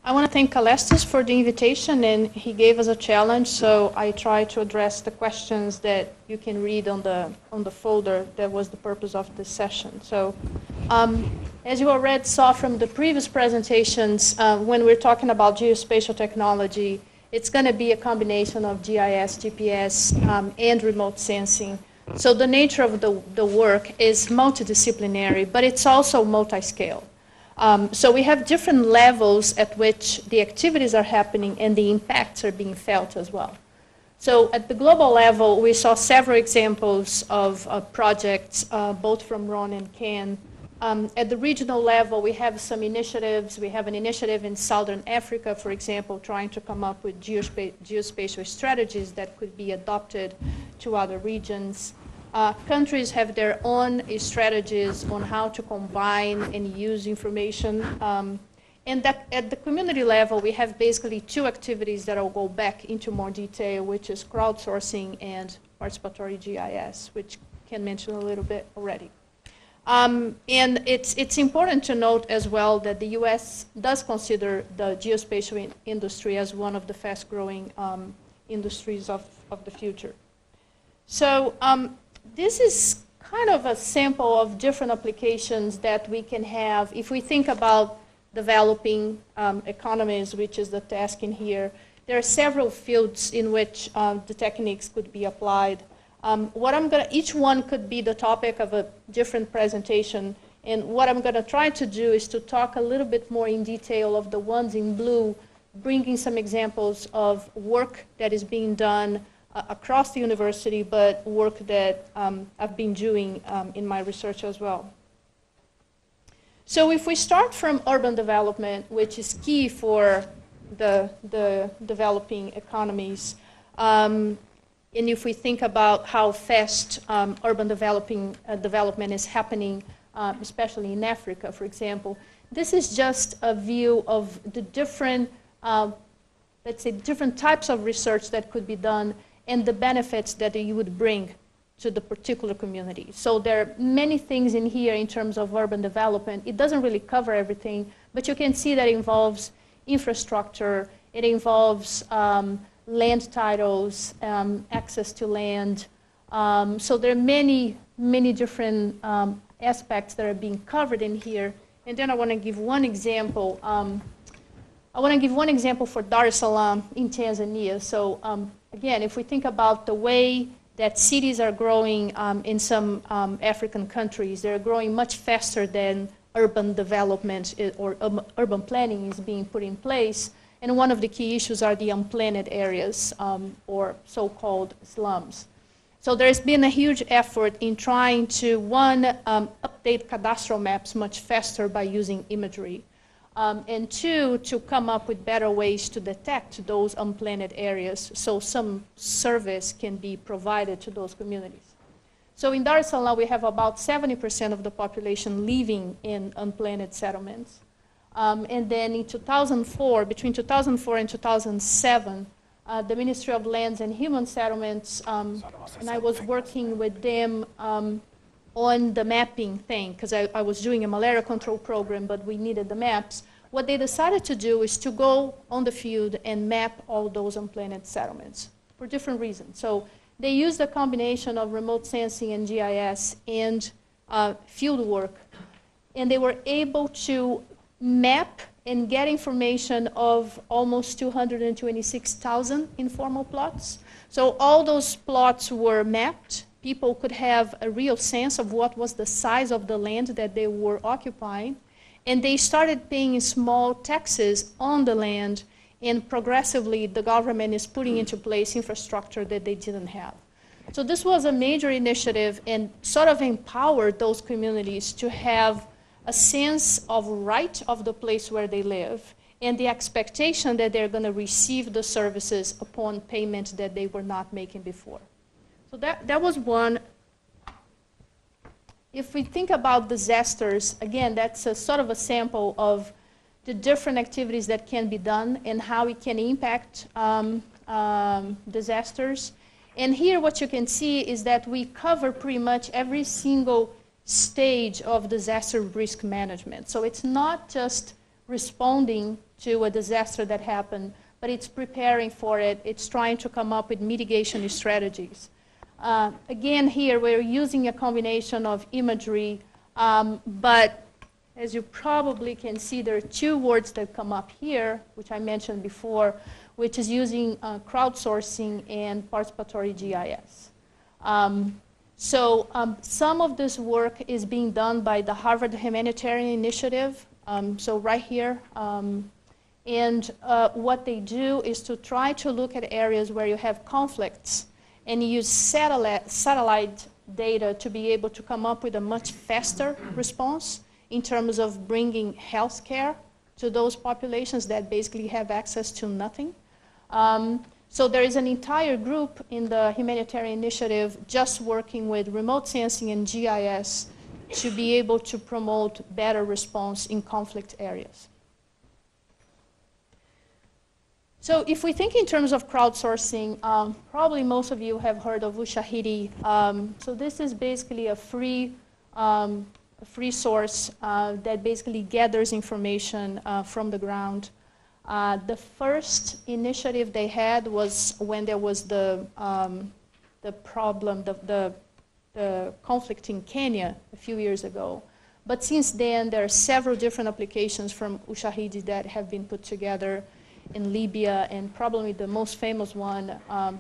I want to thank Calestis for the invitation, and he gave us a challenge, so I try to address the questions that you can read on the folder. That was the purpose of this session. So, as you already saw from the previous presentations, when we're talking about geospatial technology, it's going to be a combination of GIS, GPS, and remote sensing. So the nature of the work is multidisciplinary, but it's also multi-scale. So we have different levels at which the activities are happening and the impacts are being felt as well. So at the global level, we saw several examples of projects, both from Ron and Ken. At the regional level, we have some initiatives. We have an initiative in Southern Africa, for example, trying to come up with geospatial strategies that could be adopted to other regions. Countries have their own strategies on how to combine and use information. And that at the community level, we have basically two activities that I'll go back into more detail, which is crowdsourcing and participatory GIS, which Ken mentioned a little bit already. And it's important to note as well that the US does consider the geospatial industry as one of the fast-growing industries of the future. So this is kind of a sample of different applications that we can have. If we think about developing economies, which is the task in here, there are several fields in which the techniques could be applied. Each one could be the topic of a different presentation, and what I'm going to try to do is to talk a little bit more in detail of the ones in blue, bringing some examples of work that is being done across the university, but work that I've been doing in my research as well. So if we start from urban development, which is key for the developing economies, and if we think about how fast urban development is happening, especially in Africa, for example, this is just a view of the different, let's say, different types of research that could be done and the benefits that you would bring to the particular community. So there are many things in here in terms of urban development. It doesn't really cover everything, but you can see that it involves infrastructure, it involves land titles, access to land. So there are many, many different aspects that are being covered in here. And then I want to give one example. I want to give one example for Dar es Salaam in Tanzania. So again, if we think about the way that cities are growing in some African countries, they're growing much faster than urban development or urban planning is being put in place. And one of the key issues are the unplanned areas or so-called slums. So there's been a huge effort in trying to, one, update cadastral maps much faster by using imagery. And two, to come up with better ways to detect those unplanned areas so some service can be provided to those communities. So in Dar es Salaam, we have about 70% of the population living in unplanned settlements. And then in 2004, between 2004 and 2007, the Ministry of Lands and Human Settlements, and I was working with them on the mapping thing, because I was doing a malaria control program, but we needed the maps. What they decided to do is to go on the field and map all those unplanned settlements for different reasons. So they used a combination of remote sensing and GIS and field work, and they were able to map and get information of almost 226,000 informal plots. So all those plots were mapped. People could have a real sense of what was the size of the land that they were occupying. And they started paying small taxes on the land, and progressively the government is putting into place infrastructure that they didn't have. So this was a major initiative and sort of empowered those communities to have a sense of right of the place where they live and the expectation that they're going to receive the services upon payment that they were not making before. So that was one. If we think about disasters, again, that's a sort of a sample of the different activities that can be done and how it can impact disasters. And here what you can see is that we cover pretty much every single stage of disaster risk management. So it's not just responding to a disaster that happened, but it's preparing for it. It's trying to come up with mitigation strategies. Again, here we're using a combination of imagery, but as you probably can see, there are two words that come up here, which I mentioned before, which is using crowdsourcing and participatory GIS. Some of this work is being done by the Harvard Humanitarian Initiative, so right here. What they do is to try to look at areas where you have conflicts and use satellite data to be able to come up with a much faster response in terms of bringing health care to those populations that basically have access to nothing. So there is an entire group in the Humanitarian Initiative just working with remote sensing and GIS to be able to promote better response in conflict areas. So if we think in terms of crowdsourcing, probably most of you have heard of Ushahidi. So this is basically a free source that basically gathers information from the ground. The first initiative they had was when there was the problem, the conflict in Kenya a few years ago. But since then, there are several different applications from Ushahidi that have been put together in Libya, and probably the most famous one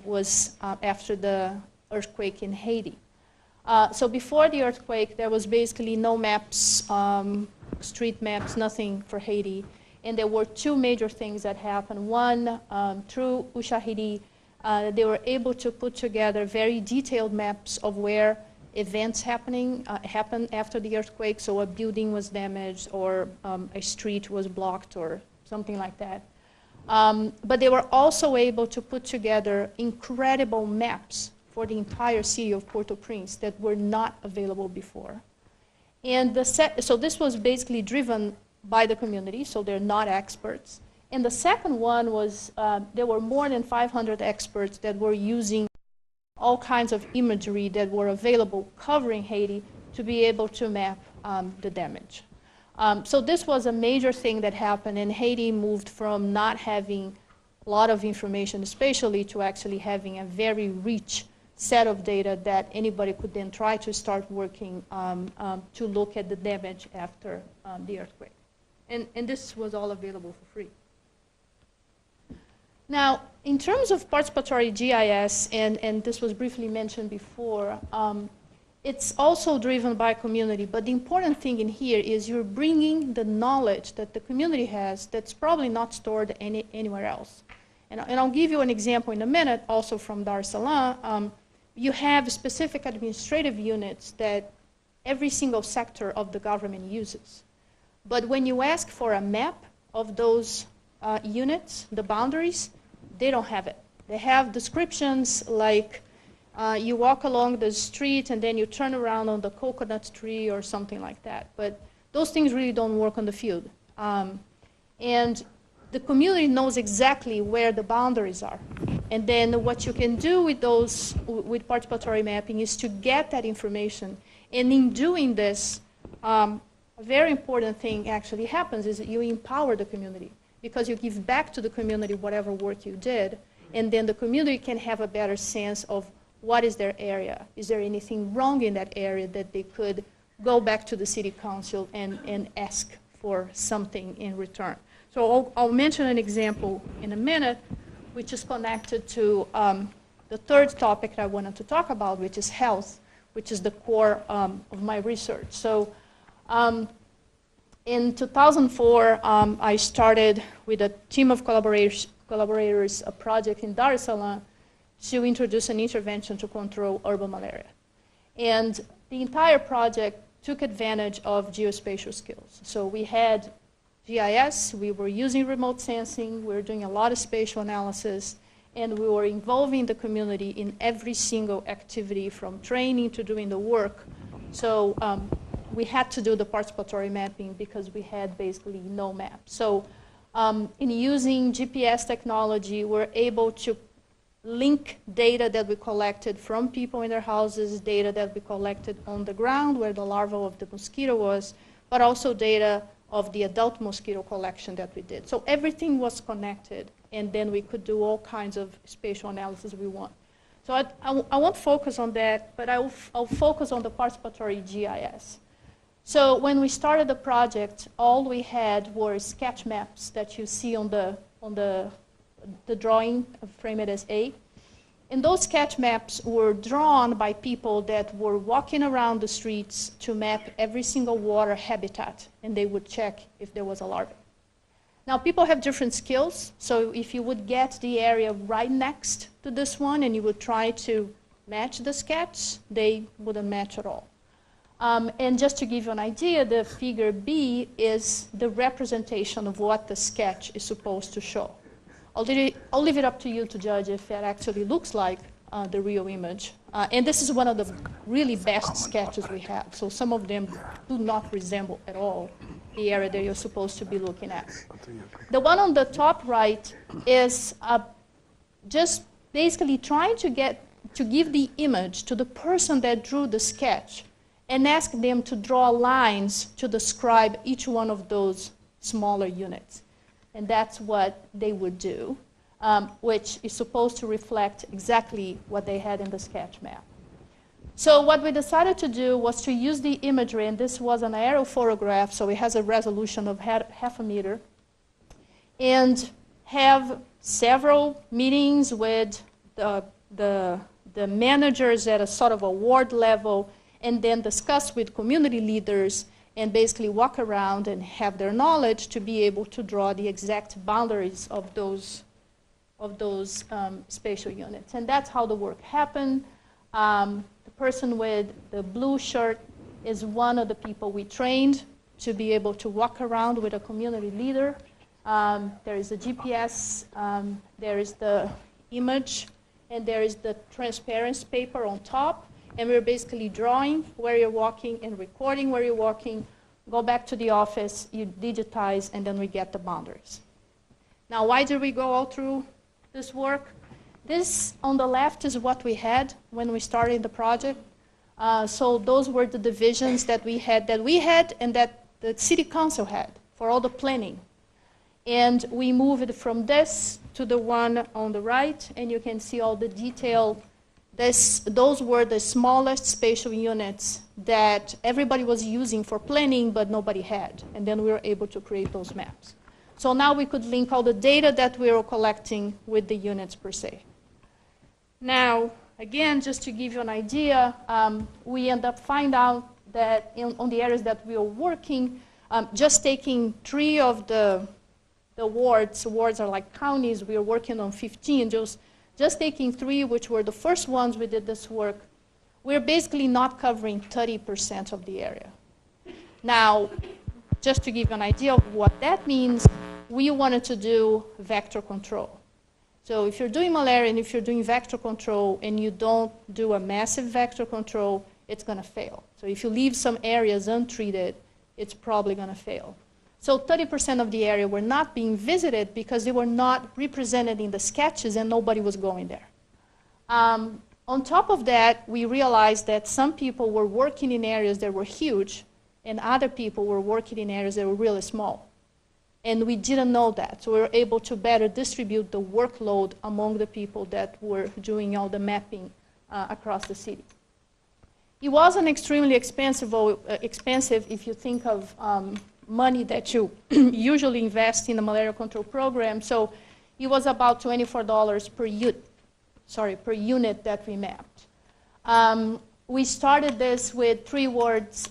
was after the earthquake in Haiti. So before the earthquake, there was basically no maps, street maps, nothing for Haiti. And there were two major things that happened. One, through Ushahidi, they were able to put together very detailed maps of where events happened after the earthquake. So a building was damaged, or a street was blocked, or something like that. But they were also able to put together incredible maps for the entire city of Port-au-Prince that were not available before. And so this was basically driven by the community, so they're not experts. And the second one was there were more than 500 experts that were using all kinds of imagery that were available covering Haiti to be able to map the damage. So this was a major thing that happened, and Haiti moved from not having a lot of information spatially to actually having a very rich set of data that anybody could then try to start working to look at the damage after the earthquake. And this was all available for free. Now, in terms of participatory GIS, and this was briefly mentioned before, it's also driven by community, but the important thing in here is you're bringing the knowledge that the community has that's probably not stored anywhere else. And I'll give you an example in a minute, also from Dar es Salaam. You have specific administrative units that every single sector of the government uses. But when you ask for a map of those units, the boundaries, they don't have it. They have descriptions like you walk along the street and then you turn around on the coconut tree or something like that. But those things really don't work on the field. And the community knows exactly where the boundaries are. And then what you can do with those, with participatory mapping, is to get that information. And in doing this, a very important thing actually happens is that you empower the community, because you give back to the community whatever work you did, and then the community can have a better sense of what is their area. Is there anything wrong in that area that they could go back to the city council and ask for something in return? So I'll mention an example in a minute, which is connected to the third topic that I wanted to talk about, which is health, which is the core of my research. So in 2004, I started with a team of collaborators a project in Dar es Salaam to introduce an intervention to control urban malaria. And the entire project took advantage of geospatial skills. So we had GIS, we were using remote sensing, we were doing a lot of spatial analysis, and we were involving the community in every single activity, from training to doing the work. So we had to do the participatory mapping because we had basically no map. So in using GPS technology, we're able to link data that we collected from people in their houses, data that we collected on the ground where the larva of the mosquito was, but also data of the adult mosquito collection that we did. So everything was connected, and then we could do all kinds of spatial analysis we want. So I won't focus on that, but I'll focus on the participatory GIS. So when we started the project, all we had were sketch maps that you see on the drawing, frame it as A. And those sketch maps were drawn by people that were walking around the streets to map every single water habitat, and they would check if there was a larva. Now, people have different skills, so if you would get the area right next to this one and you would try to match the sketch, they wouldn't match at all. And just to give you an idea, the figure B is the representation of what the sketch is supposed to show. I'll leave it up to you to judge if it actually looks like the real image. And this is one of the really best sketches we have. So some of them do not resemble at all the area that you're supposed to be looking at. The one on the top right is just basically trying to give the image to the person that drew the sketch and ask them to draw lines to describe each one of those smaller units. And that's what they would do, which is supposed to reflect exactly what they had in the sketch map. So what we decided to do was to use the imagery, and this was an aerial photograph, so it has a resolution of half a meter, and have several meetings with the managers at a sort of a ward level, and then discuss with community leaders and basically walk around and have their knowledge to be able to draw the exact boundaries of those spatial units. And that's how the work happened. The person with the blue shirt is one of the people we trained to be able to walk around with a community leader. There is a GPS, there is the image, and there is the transparency paper on top. And we're basically drawing where you're walking and recording where you're walking, go back to the office, you digitize, and then we get the boundaries. Now, why did we go all through this work? This on the left is what we had when we started the project. So those were the divisions that we had and that the city council had for all the planning. And we moved from this to the one on the right, and you can see all the detail. Those were the smallest spatial units that everybody was using for planning, but nobody had. And then we were able to create those maps. So now we could link all the data that we were collecting with the units per se. Now, again, just to give you an idea, we end up finding out that on the areas that we were working, just taking 3 of the wards are like counties, we were working on 15, just taking 3, which were the first ones we did this work, we're basically not covering 30% of the area. Now, just to give you an idea of what that means, we wanted to do vector control. So if you're doing malaria and if you're doing vector control and you don't do a massive vector control, it's going to fail. So if you leave some areas untreated, it's probably going to fail. So 30% of the area were not being visited because they were not represented in the sketches and nobody was going there. On top of that, we realized that some people were working in areas that were huge and other people were working in areas that were really small. And we didn't know that. So we were able to better distribute the workload among the people that were doing all the mapping across the city. It wasn't extremely expensive if you think of money that you usually invest in a malaria control program. So it was about $24 per unit that we mapped. We started this with 3 wards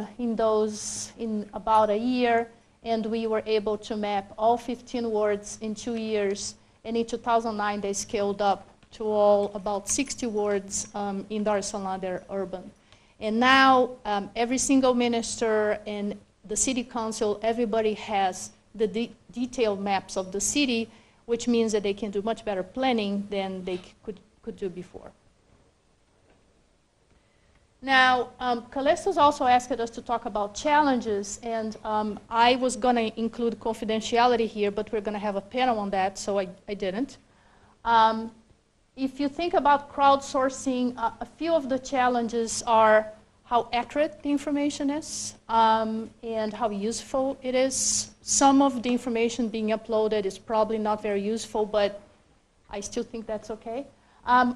in about a year, and we were able to map all 15 wards in 2 years. And in 2009, they scaled up to all about 60 wards in Dar es Salaam that are urban. And now every single minister and the city council, everybody has the detailed maps of the city, which means that they can do much better planning than they could do before. Now, Callisto's also asked us to talk about challenges, and I was going to include confidentiality here, but we're going to have a panel on that, so I didn't. If you think about crowdsourcing, a few of the challenges are how accurate the information is and how useful it is. Some of the information being uploaded is probably not very useful, but I still think that's okay.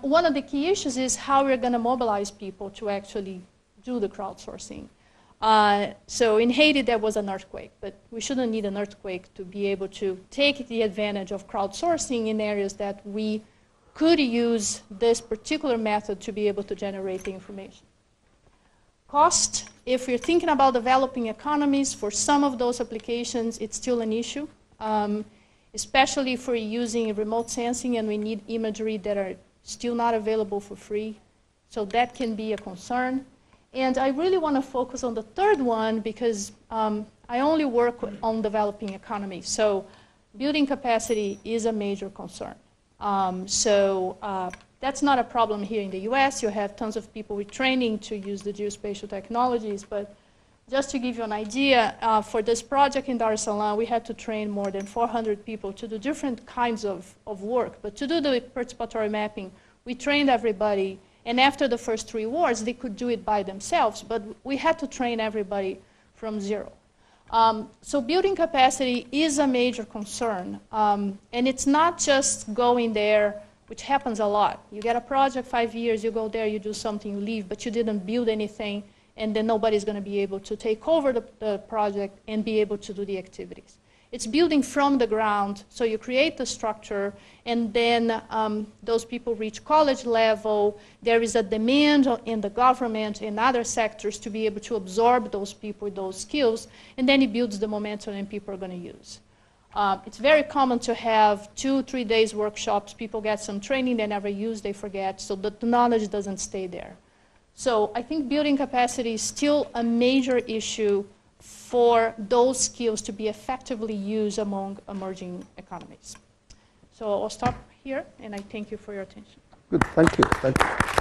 One of the key issues is how we're going to mobilize people to actually do the crowdsourcing. So in Haiti, there was an earthquake, but we shouldn't need an earthquake to be able to take the advantage of crowdsourcing in areas that we could use this particular method to be able to generate the information. Cost, if we're thinking about developing economies, for some of those applications, it's still an issue, especially if we're using remote sensing and we need imagery that are still not available for free. So that can be a concern. And I really want to focus on the third one because I only work on developing economies. So building capacity is a major concern. That's not a problem here in the US. You have tons of people with training to use the geospatial technologies. But just to give you an idea, for this project in Dar es Salaam, we had to train more than 400 people to do different kinds of work. But to do the participatory mapping, we trained everybody. And after the first 3 awards, they could do it by themselves. But we had to train everybody from zero. So building capacity is a major concern. And it's not just going there, which happens a lot. You get a project 5 years, you go there, you do something, you leave, but you didn't build anything, and then nobody's going to be able to take over the project and be able to do the activities. It's building from the ground, so you create the structure, and then those people reach college level. There is a demand in the government and other sectors to be able to absorb those people with those skills, and then it builds the momentum and people are going to use. It's very common to have 2-3 days workshops. People get some training, they never use, they forget, so the knowledge doesn't stay there. So I think building capacity is still a major issue for those skills to be effectively used among emerging economies. So I'll stop here, and I thank you for your attention. Good, thank you. Thank you.